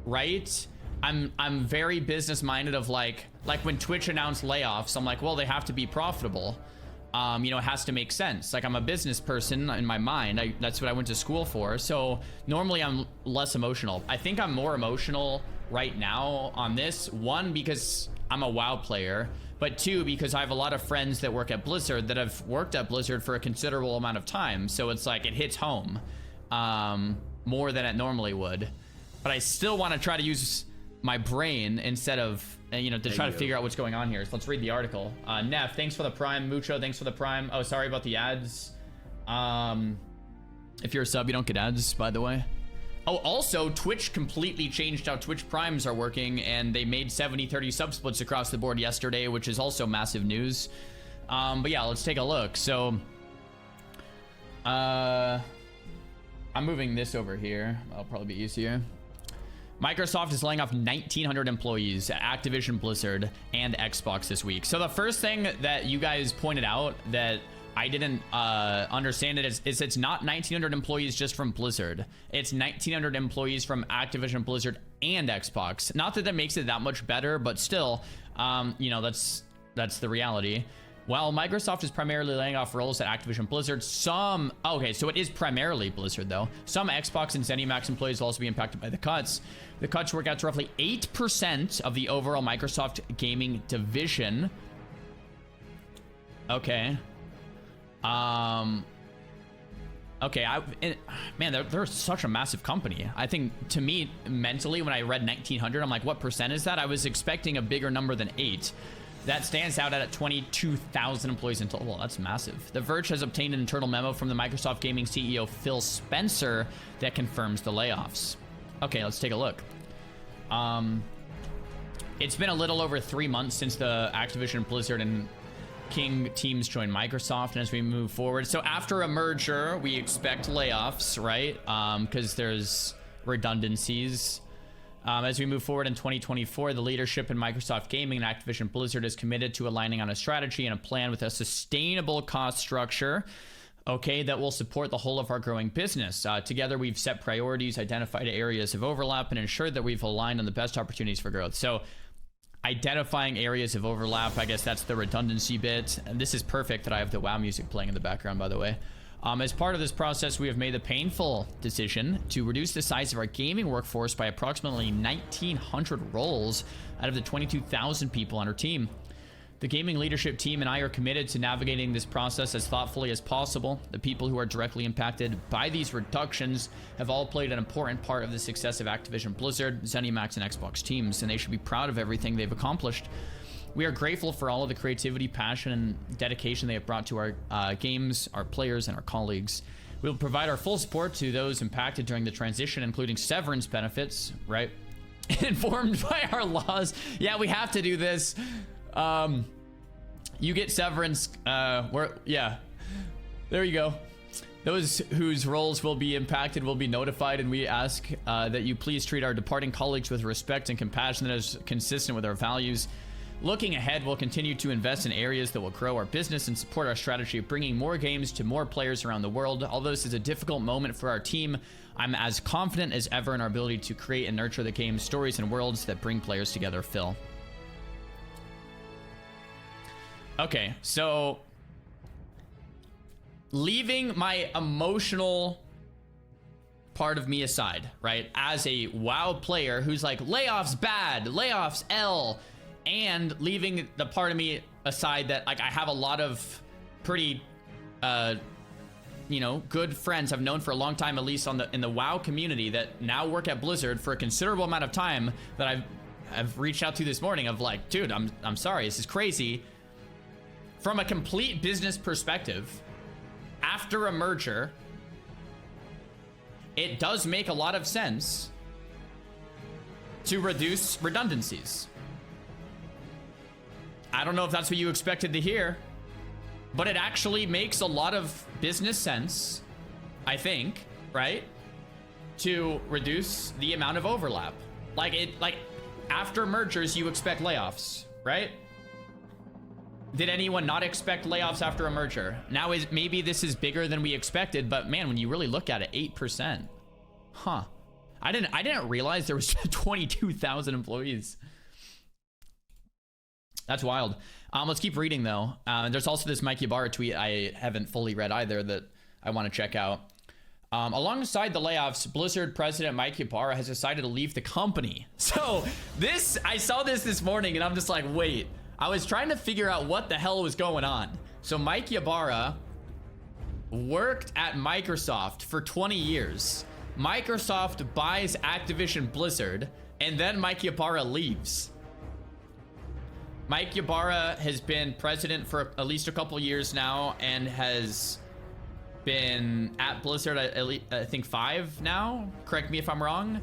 right? I'm very business minded of like when Twitch announced layoffs, I'm like, well, they have to be profitable. You know, it has to make sense. Like, I'm a business person in my mind. That's what I went to school for. So normally I'm less emotional. I think I'm more emotional right now on this. One, because I'm a WoW player, but two, because I have a lot of friends that work at Blizzard that have worked at Blizzard for a considerable amount of time. So it's like, it hits home more than it normally would. But I still want to try to use my brain instead of, you know, to try to figure out what's going on here. So let's read the article. Neff, thanks for the prime. Mucho, thanks for the prime. Oh, sorry about the ads. If you're a sub, you don't get ads, by the way. Oh, also, Twitch completely changed how Twitch primes are working, and they made 70-30 sub splits across the board yesterday, which is also massive news. But yeah, let's take a look. So, I'm moving this over here. That'll probably be easier. Microsoft is laying off 1,900 employees at Activision Blizzard and Xbox this week. So the first thing that you guys pointed out that I didn't understand it is it's not 1,900 employees just from Blizzard. It's 1,900 employees from Activision Blizzard and Xbox. Not that that makes it that much better, but still, you know, that's the reality. While Microsoft is primarily laying off roles at Activision Blizzard, okay, so it is primarily Blizzard though. Some Xbox and ZeniMax employees will also be impacted by the cuts. The cuts work out to roughly 8% of the overall Microsoft gaming division. Okay. Okay, man, they're such a massive company. I think, to me, mentally, when I read 1,900, I'm like, what percent is that? I was expecting a bigger number than 8. That stands out at 22,000 employees in total. That's massive. The Verge has obtained an internal memo from the Microsoft Gaming CEO, Phil Spencer, that confirms the layoffs. Okay, let's take a look. It's been a little over 3 months since the Activision Blizzard and King teams joined Microsoft, and as we move forward, so after a merger, we expect layoffs, right? Because there's redundancies. As we move forward in 2024, the leadership in Microsoft Gaming and Activision Blizzard is committed to aligning on a strategy and a plan with a sustainable cost structure, okay, that will support the whole of our growing business. Together, we've set priorities, identified areas of overlap, and ensured that we've aligned on the best opportunities for growth. So, identifying areas of overlap, I guess that's the redundancy bit. And this is perfect that I have the WoW music playing in the background, by the way. As part of this process, we have made the painful decision to reduce the size of our gaming workforce by approximately 1,900 roles out of the 22,000 people on our team. The gaming leadership team and I are committed to navigating this process as thoughtfully as possible. The people who are directly impacted by these reductions have all played an important part of the success of Activision Blizzard, ZeniMax, and Xbox teams, and they should be proud of everything they've accomplished. We are grateful for all of the creativity, passion, and dedication they have brought to our games, our players, and our colleagues. We will provide our full support to those impacted during the transition, including severance benefits, right? Informed by our laws. Yeah, we have to do this. You get severance, yeah, there you go. Those whose roles will be impacted will be notified, and we ask that you please treat our departing colleagues with respect and compassion that is consistent with our values. Looking ahead, we'll continue to invest in areas that will grow our business and support our strategy of bringing more games to more players around the world. Although this is a difficult moment for our team, I'm as confident as ever in our ability to create and nurture the games, stories, and worlds that bring players together. Phil. Okay, so leaving my emotional part of me aside, right? As a WoW player who's like, layoffs bad, layoffs L, and leaving the part of me aside that like I have a lot of pretty you know, good friends I've known for a long time, at least in the WoW community, that now work at Blizzard for a considerable amount of time, that I've reached out to this morning of like, dude, I'm sorry, this is crazy. From a complete business perspective, after a merger, it does make a lot of sense to reduce redundancies. I don't know if that's what you expected to hear, but it actually makes a lot of business sense, I think, right? To reduce the amount of overlap. Like after mergers, you expect layoffs, right? Did anyone not expect layoffs after a merger? Now, maybe this is bigger than we expected, but man, when you really look at it, 8%. Huh. I didn't realize there was 22,000 employees. That's wild. Let's keep reading though. There's also this Mike Ybarra tweet I haven't fully read either that I want to check out. Alongside the layoffs, Blizzard president Mike Ybarra has decided to leave the company. So this, I saw this morning and I'm just like, wait, I was trying to figure out what the hell was going on. So Mike Ybarra worked at Microsoft for 20 years. Microsoft buys Activision Blizzard and then Mike Ybarra leaves. Mike Ybarra has been president for at least a couple years now and has been at Blizzard at least, I think 5 now. Correct me if I'm wrong.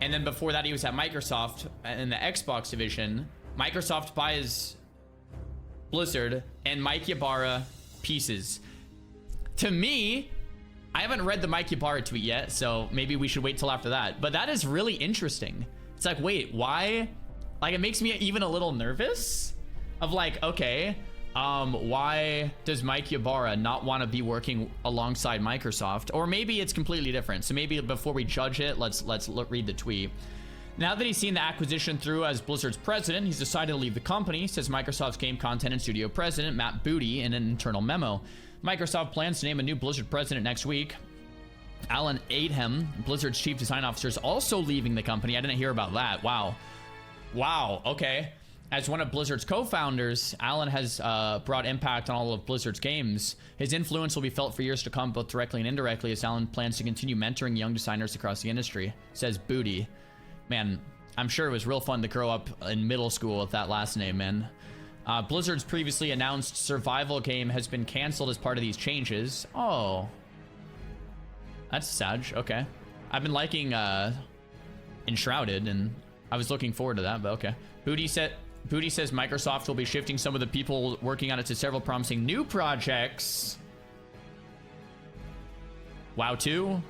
And then before that, he was at Microsoft in the Xbox division. Microsoft buys Blizzard and Mike Ybarra pieces. To me, I haven't read the Mike Ybarra tweet yet, so maybe we should wait till after that. But that is really interesting. It's like, wait, why? Like, it makes me even a little nervous of like, okay, why does Mike Ybarra not want to be working alongside Microsoft? Or maybe it's completely different. So maybe before we judge it, let's read the tweet. Now that he's seen the acquisition through as Blizzard's president, he's decided to leave the company, says Microsoft's game content and studio president Matt Booty in an internal memo. Microsoft plans to name a new Blizzard president next week. Alan Adhem, Blizzard's chief design officer, is also leaving the company. I didn't hear about that. Wow. Okay. As one of Blizzard's co-founders, Alan has brought impact on all of Blizzard's games. His influence will be felt for years to come, both directly and indirectly, as Alan plans to continue mentoring young designers across the industry, says Booty. Man, I'm sure it was real fun to grow up in middle school with that last name, man. Blizzard's previously announced survival game has been canceled as part of these changes. Oh. That's sad. Okay. I've been liking Enshrouded, and I was looking forward to that, but okay. Booty says Microsoft will be shifting some of the people working on it to several promising new projects. WoW 2.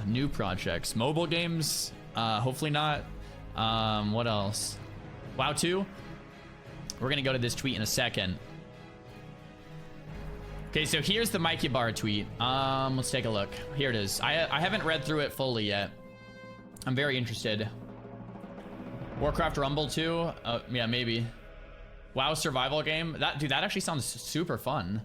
New projects. Mobile games. Hopefully not. What else? WoW 2. We're gonna go to this tweet in a second. Okay, so here's the Mike Ybarra tweet. Let's take a look. Here it is. I haven't read through it fully yet. I'm very interested. Warcraft Rumble 2? Yeah, maybe. WoW survival game? Dude, that actually sounds super fun.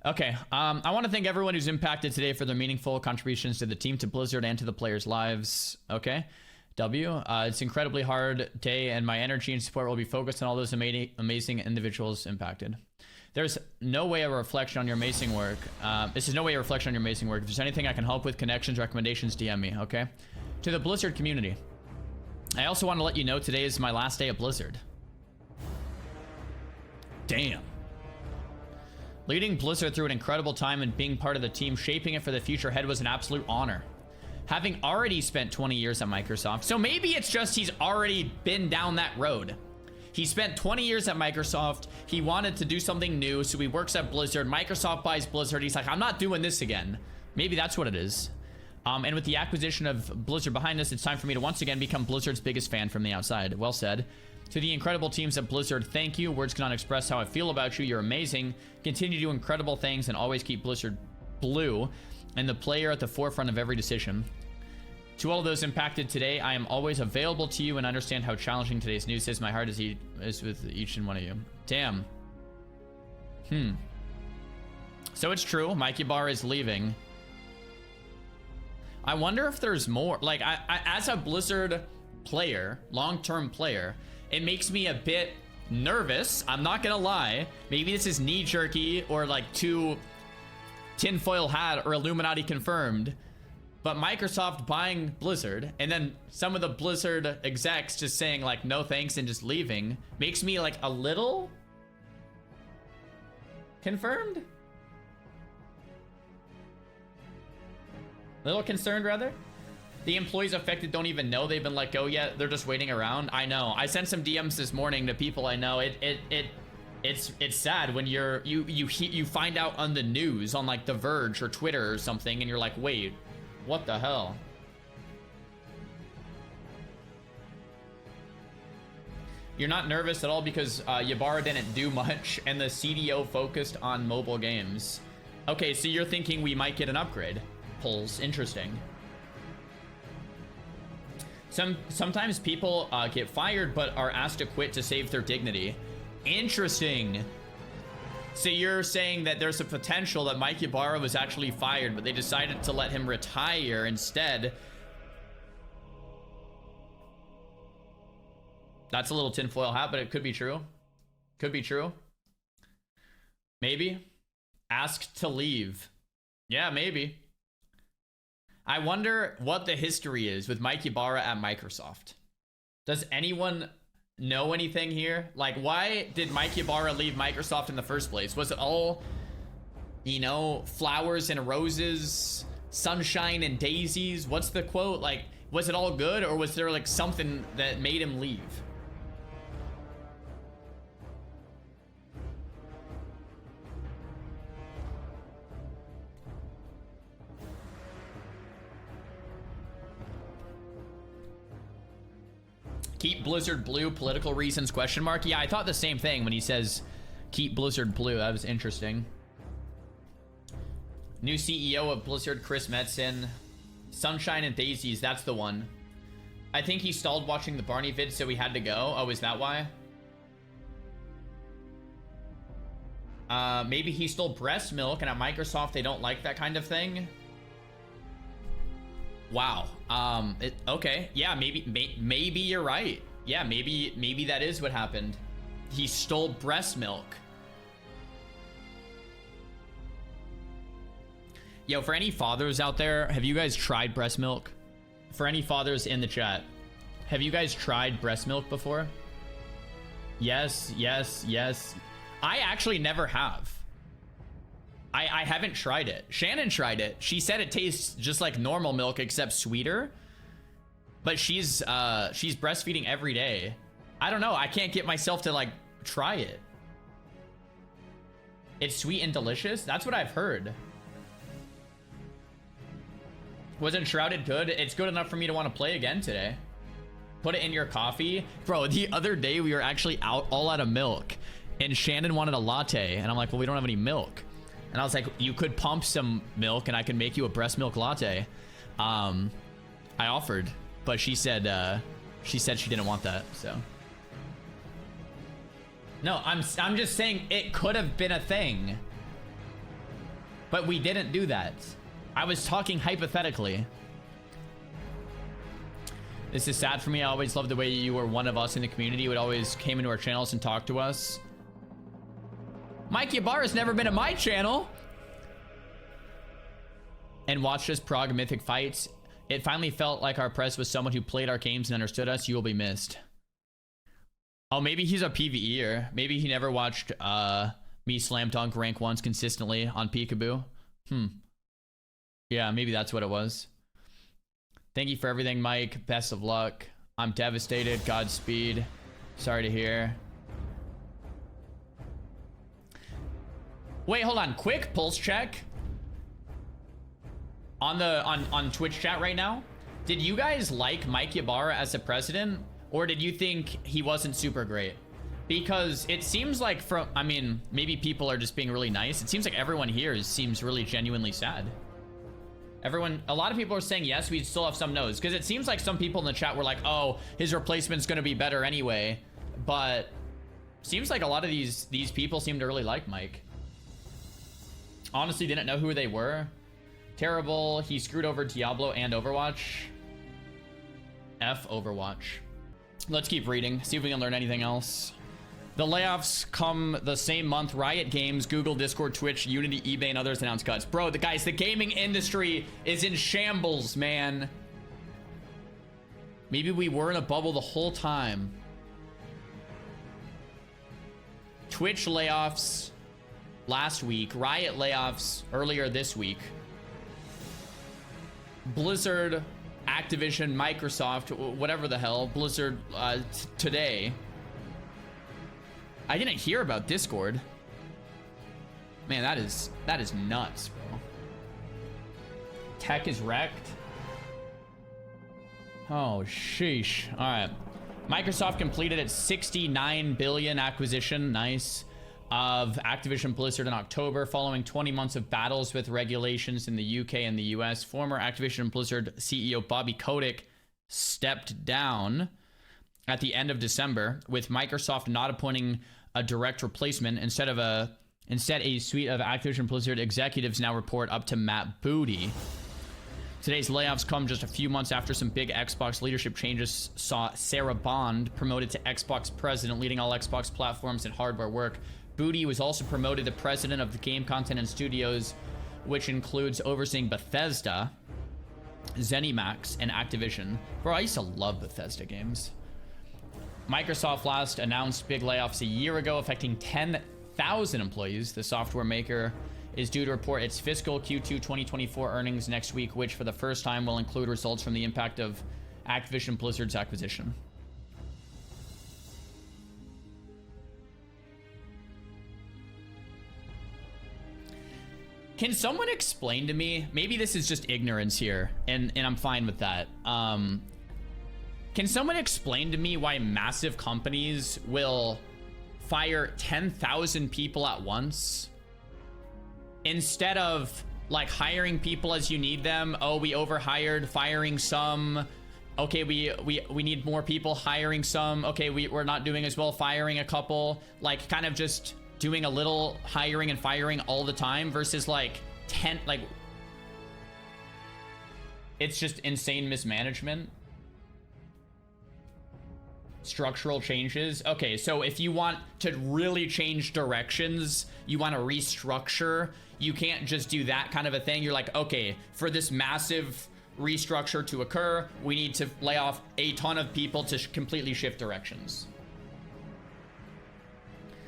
Okay, I want to thank everyone who's impacted today for their meaningful contributions to the team, to Blizzard, and to the players' lives. Okay, W. It's an incredibly hard day, and my energy and support will be focused on all those amazing individuals impacted. There's no way of a reflection on your amazing work. This is no way of reflection on your amazing work. If there's anything I can help with, connections, recommendations, DM me, okay? To the Blizzard community, I also want to let you know today is my last day at Blizzard. Damn. Leading Blizzard through an incredible time and being part of the team shaping it for the future ahead was an absolute honor. Having already spent 20 years at Microsoft, so maybe it's just he's already been down that road. He spent 20 years at Microsoft. He wanted to do something new, so he works at Blizzard. Microsoft buys Blizzard. He's like, I'm not doing this again. Maybe that's what it is. And with the acquisition of Blizzard behind us, it's time for me to once again become Blizzard's biggest fan from the outside. Well said. To the incredible teams at Blizzard, thank you. Words cannot express how I feel about you. You're amazing. Continue to do incredible things and always keep Blizzard blue and the player at the forefront of every decision. To all of those impacted today, I am always available to you and understand how challenging today's news is. My heart is with each and one of you. Damn. So it's true. Mike Ybarra is leaving. I wonder if there's more. Like, I as a Blizzard player, long-term player, it makes me a bit nervous. I'm not gonna lie. Maybe this is knee-jerky or like too tinfoil hat or Illuminati confirmed. But Microsoft buying Blizzard and then some of the Blizzard execs just saying like no thanks and just leaving makes me like a little confirmed. A little concerned rather. The employees affected don't even know they've been let go yet. They're just waiting around. I know. I sent some DMs this morning to people I know. It's sad when you find out on the news on like The Verge or Twitter or something and you're like, wait, what the hell? You're not nervous at all because Ybarra didn't do much and the CDO focused on mobile games. Okay, so you're thinking we might get an upgrade. Pulls. Interesting. Sometimes people get fired but are asked to quit to save their dignity. Interesting. So you're saying that there's a potential that Mike Ybarra was actually fired, but they decided to let him retire instead. That's a little tinfoil hat, but it could be true. Could be true. Maybe. Asked to leave. Yeah, maybe. I wonder what the history is with Mike Ybarra at Microsoft. Does anyone know anything here? Like, why did Mike Ybarra leave Microsoft in the first place? Was it all, you know, flowers and roses, sunshine and daisies? What's the quote? Like, was it all good, or was there like something that made him leave? Keep Blizzard blue, political reasons, question mark. Yeah, I thought the same thing when he says keep Blizzard blue. That was interesting. New CEO of Blizzard, Chris Metzen. Sunshine and Daisies, that's the one. I think he stalled watching the Barney vid, so he had to go. Oh, is that why? Maybe he stole breast milk, and at Microsoft they don't like that kind of thing. Wow. Okay. Yeah, maybe you're right. Yeah, maybe that is what happened. He stole breast milk. Yo, for any fathers out there, have you guys tried breast milk? For any fathers in the chat, have you guys tried breast milk before? Yes, yes, yes. I actually never have. I haven't tried it. Shannon tried it. She said it tastes just like normal milk except sweeter. But she's breastfeeding every day. I don't know. I can't get myself to like try it. It's sweet and delicious. That's what I've heard. Wasn't Shrouded good? It's good enough for me to want to play again today. Put it in your coffee. Bro, the other day we were actually all out of milk. And Shannon wanted a latte. And I'm like, well, we don't have any milk. And I was like, you could pump some milk and I can make you a breast milk latte. I offered, but she said she didn't want that, so. No, I'm just saying it could have been a thing. But we didn't do that. I was talking hypothetically. This is sad for me. I always loved the way you were one of us in the community. You would always came into our channels and talked to us. Mike Ybarra's never been at my channel. And watched us prog mythic fights. It finally felt like our press was someone who played our games and understood us. You will be missed. Oh, maybe he's a PvEer. Maybe he never watched me slam dunk rank once consistently on Peekaboo. Yeah, maybe that's what it was. Thank you for everything, Mike. Best of luck. I'm devastated. Godspeed. Sorry to hear. Wait, hold on. Quick pulse check. On Twitch chat right now. Did you guys like Mike Ybarra as a president? Or did you think he wasn't super great? Because it seems like I mean, maybe people are just being really nice. It seems like everyone here seems really genuinely sad. A lot of people are saying yes, we still have some no's. Because it seems like some people in the chat were like, oh, his replacement's going to be better anyway. But seems like a lot of these people seem to really like Mike. Honestly, didn't know who they were. Terrible. He screwed over Diablo and Overwatch. F Overwatch. Let's keep reading. See if we can learn anything else. The layoffs come the same month. Riot Games, Google, Discord, Twitch, Unity, eBay, and others announce cuts. Bro, the gaming industry is in shambles, man. Maybe we were in a bubble the whole time. Twitch layoffs last week. Riot layoffs earlier this week. Blizzard, Activision, Microsoft, whatever the hell. Blizzard today. I didn't hear about Discord. Man, that is nuts, bro. Tech is wrecked. Oh, sheesh. All right. Microsoft completed its $69 billion acquisition. Nice. of Activision Blizzard in October. Following 20 months of battles with regulations in the UK and the US, former Activision Blizzard CEO Bobby Kotick stepped down at the end of December, with Microsoft not appointing a direct replacement. Instead, a suite of Activision Blizzard executives now report up to Matt Booty. Today's layoffs come just a few months after some big Xbox leadership changes saw Sarah Bond promoted to Xbox president, leading all Xbox platforms and hardware work. Booty was also promoted to president of the game content and studios, which includes overseeing Bethesda, ZeniMax, and Activision. Bro, I used to love Bethesda games. Microsoft last announced big layoffs a year ago, affecting 10,000 employees. The software maker is due to report its fiscal Q2 2024 earnings next week, which for the first time will include results from the impact of Activision Blizzard's acquisition. Can someone explain to me, maybe this is just ignorance here, and I'm fine with that. Can someone explain to me why massive companies will fire 10,000 people at once instead of like hiring people as you need them? Oh, we overhired, firing some. Okay, we need more people, hiring some. Okay, we're not doing as well, firing a couple. Like kind of just doing a little hiring and firing all the time versus like 10, like it's just insane mismanagement. Structural changes. Okay, so if you want to really change directions, you want to restructure, you can't just do that kind of a thing. You're like, okay, for this massive restructure to occur, we need to lay off a ton of people to completely shift directions.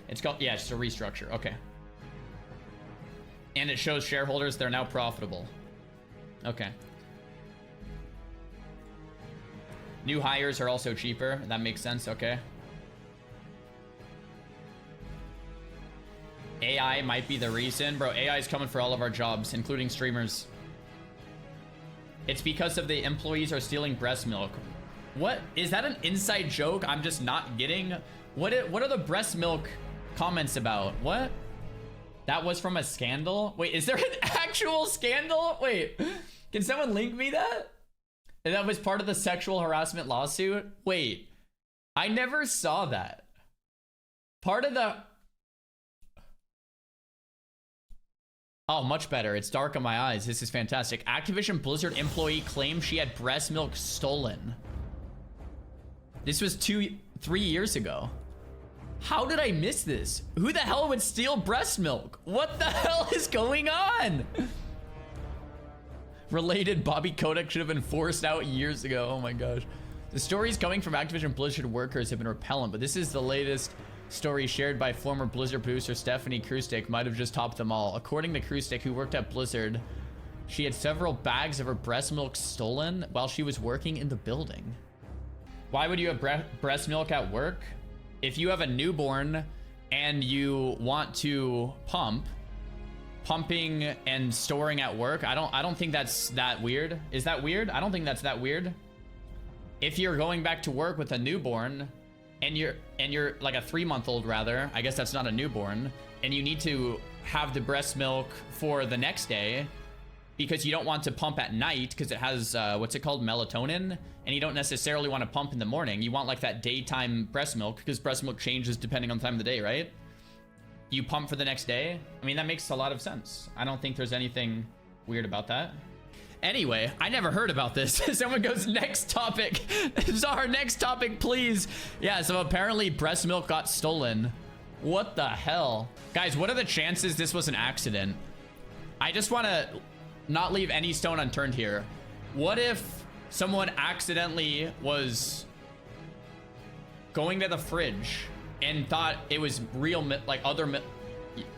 It's called, yeah, it's a restructure. Okay. And it shows shareholders they're now profitable. Okay. New hires are also cheaper. That makes sense. Okay. AI might be the reason. Bro, AI is coming for all of our jobs, including streamers. It's because of the employees are stealing breast milk. What? Is that an inside joke I'm just not getting? What are the breast milk comments about? What? That was from a scandal? Wait, is there an actual scandal? Wait, can someone link me that? And that was part of the sexual harassment lawsuit? Wait, I never saw that. Part of the... Oh, much better. It's dark in my eyes. This is fantastic. Activision Blizzard employee claimed she had breast milk stolen. This was 3 years ago. How did I miss this? Who the hell would steal breast milk? What the hell is going on? Related, Bobby Kotick should have been forced out years ago. Oh my gosh. The stories coming from Activision Blizzard workers have been repellent, but this is the latest story shared by former Blizzard producer Stephanie Krustek. Might have just topped them all. According to Krustek, who worked at Blizzard, she had several bags of her breast milk stolen while she was working in the building. Why would you have breast milk at work? If you have a newborn and you want to pumping and storing at work, I don't think that's that weird. Is that weird? I don't think that's that weird. If you're going back to work with a newborn and you're like a 3-month-old rather, I guess that's not a newborn, and you need to have the breast milk for the next day because you don't want to pump at night because it has what's it called, melatonin, and you don't necessarily want to pump in the morning. You want like that daytime breast milk because breast milk changes depending on the time of the day, right? You pump for the next day. I mean, that makes a lot of sense. I don't think there's anything weird about that. Anyway, I never heard about this. Someone goes, next topic. Czar, next topic, please. Yeah, so apparently breast milk got stolen. What the hell? Guys, what are the chances this was an accident? I just want to not leave any stone unturned here. What if someone accidentally was going to the fridge and thought it was real, like other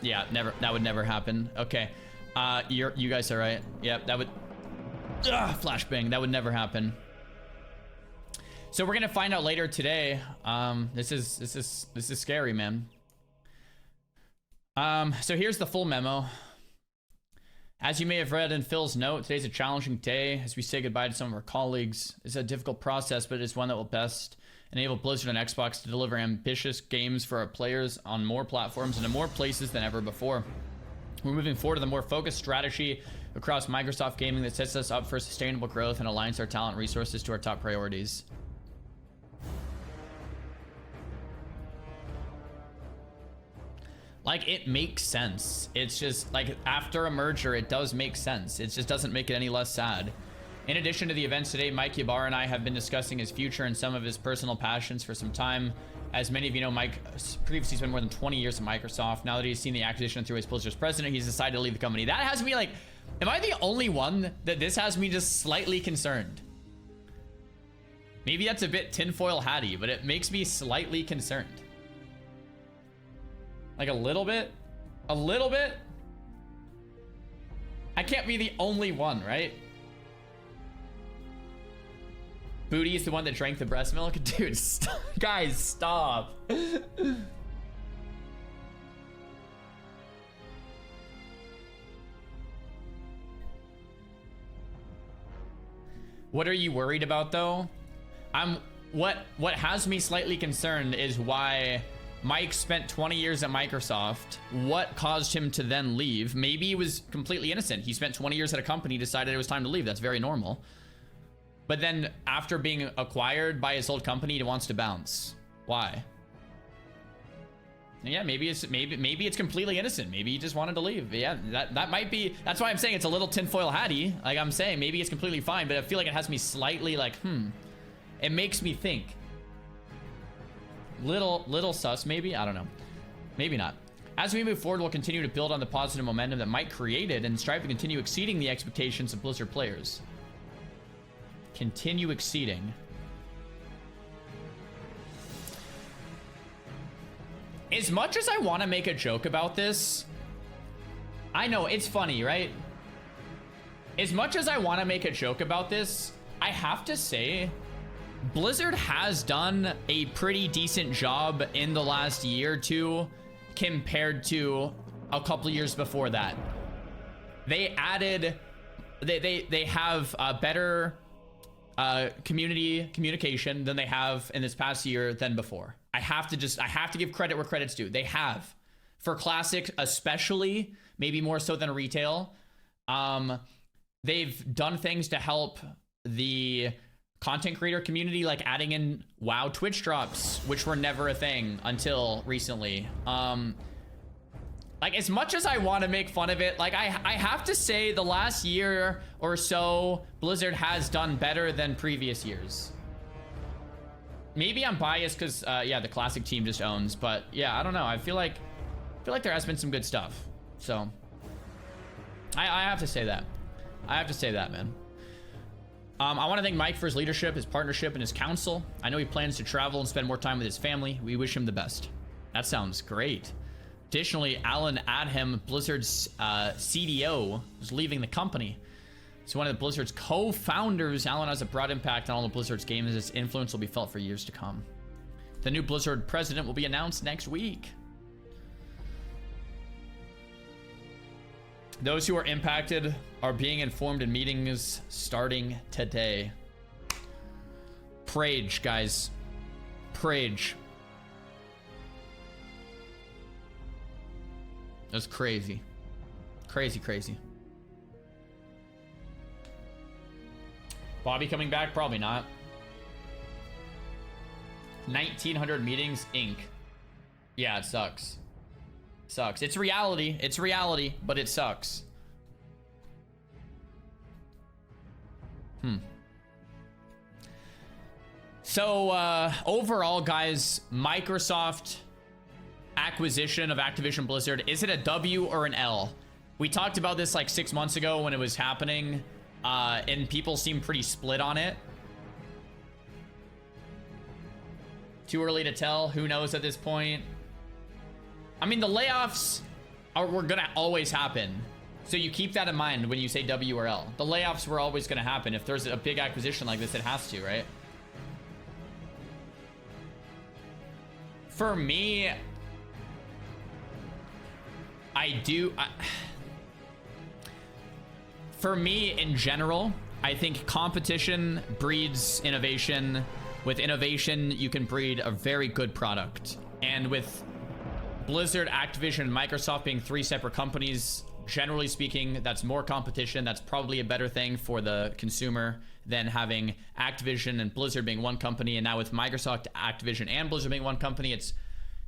yeah, never. That would never happen. Okay, you guys are right. Yep, that would flashbang. That would never happen. So we're gonna find out later today. This is scary, man. So here's the full memo. As you may have read in Phil's note, today's a challenging day as we say goodbye to some of our colleagues. It's a difficult process, but it's one that will best enable Blizzard on Xbox to deliver ambitious games for our players on more platforms and in more places than ever before. We're moving forward to the more focused strategy across Microsoft Gaming that sets us up for sustainable growth and aligns our talent and resources to our top priorities. Like, it makes sense. It's just like after a merger, it does make sense. It just doesn't make it any less sad. In addition to the events today, Mike Ybarra and I have been discussing his future and some of his personal passions for some time. As many of you know, Mike previously spent more than 20 years at Microsoft. Now that he's seen the acquisition through his Blizzard's president, he's decided to leave the company. That has me like, am I the only one that this has me just slightly concerned? Maybe that's a bit tinfoil hatty, but it makes me slightly concerned. Like a little bit? A little bit? I can't be the only one, right? Booty is the one that drank the breast milk? Dude, guys, stop. What are you worried about, though? What has me slightly concerned is why Mike spent 20 years at Microsoft. What caused him to then leave? Maybe he was completely innocent. He spent 20 years at a company, decided it was time to leave. That's very normal. But then after being acquired by his old company, he wants to bounce. Why? Yeah, maybe it's completely innocent. Maybe he just wanted to leave. Yeah, that might be. That's why I'm saying it's a little tinfoil hatty. Like I'm saying, maybe it's completely fine, but I feel like it has me slightly like, It makes me think. Little sus, maybe? I don't know. Maybe not. As we move forward, we'll continue to build on the positive momentum that Mike created and strive to continue exceeding the expectations of Blizzard players. Continue exceeding. As much as I want to make a joke about this, I know it's funny, right? As much as I want to make a joke about this, I have to say Blizzard has done a pretty decent job in the last year or two compared to a couple years before that. They added, they have a better communication than they have in this past year than before. I have to give credit where credit's due. They have, for Classic especially, maybe more so than retail. They've done things to help the content creator community, like adding in WoW Twitch drops, which were never a thing until recently. Like, as much as I want to make fun of it, like I have to say the last year or so, Blizzard has done better than previous years. Maybe I'm biased because, yeah, the Classic team just owns, but yeah, I don't know. I feel like there has been some good stuff. So I have to say that. I have to say that, man. I want to thank Mike for his leadership, his partnership, and his counsel. I know he plans to travel and spend more time with his family. We wish him the best. That sounds great. Additionally, Alan Adham, Blizzard's CDO, is leaving the company. He's one of the Blizzard's co-founders. Alan has a broad impact on all of Blizzard's games. His influence will be felt for years to come. The new Blizzard president will be announced next week. Those who are impacted are being informed in meetings starting today. Prage, guys. Prage. That's crazy. Crazy, crazy. Bobby coming back? Probably not. 1,900 meetings, Inc. Yeah, it sucks. Sucks. It's reality. It's reality, but it sucks. So, overall, guys, Microsoft acquisition of Activision Blizzard, is it a W or an L? We talked about this like 6 months ago when it was happening, and people seem pretty split on it. Too early to tell. Who knows at this point? I mean, the layoffs were gonna always happen, so you keep that in mind when you say W or L. The layoffs were always gonna happen. If there's a big acquisition like this, it has to, right? For me, for me, in general, I think competition breeds innovation. With innovation, you can breed a very good product. And with Blizzard, Activision, and Microsoft being 3 separate companies, generally speaking, that's more competition. That's probably a better thing for the consumer than having Activision and Blizzard being one company. And now with Microsoft, Activision, and Blizzard being one company, it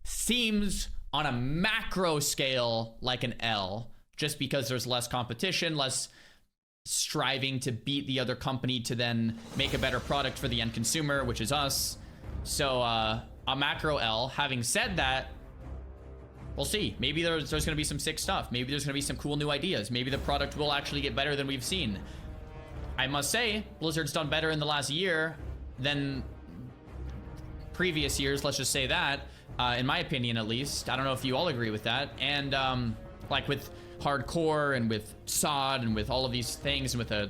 seems on a macro scale like an L, just because there's less competition, less striving to beat the other company to then make a better product for the end consumer, which is us. So a macro L. Having said that, we'll see. Maybe there's going to be some sick stuff. Maybe there's going to be some cool new ideas. Maybe the product will actually get better than we've seen. I must say, Blizzard's done better in the last year than previous years. Let's just say that, in my opinion, at least. I don't know if you all agree with that. And like with hardcore and with SOD and with all of these things and with the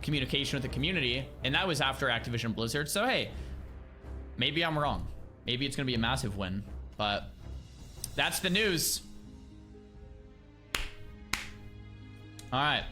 communication with the community, and that was after Activision Blizzard. So hey, maybe I'm wrong. Maybe it's gonna be a massive win, but that's the news. All right.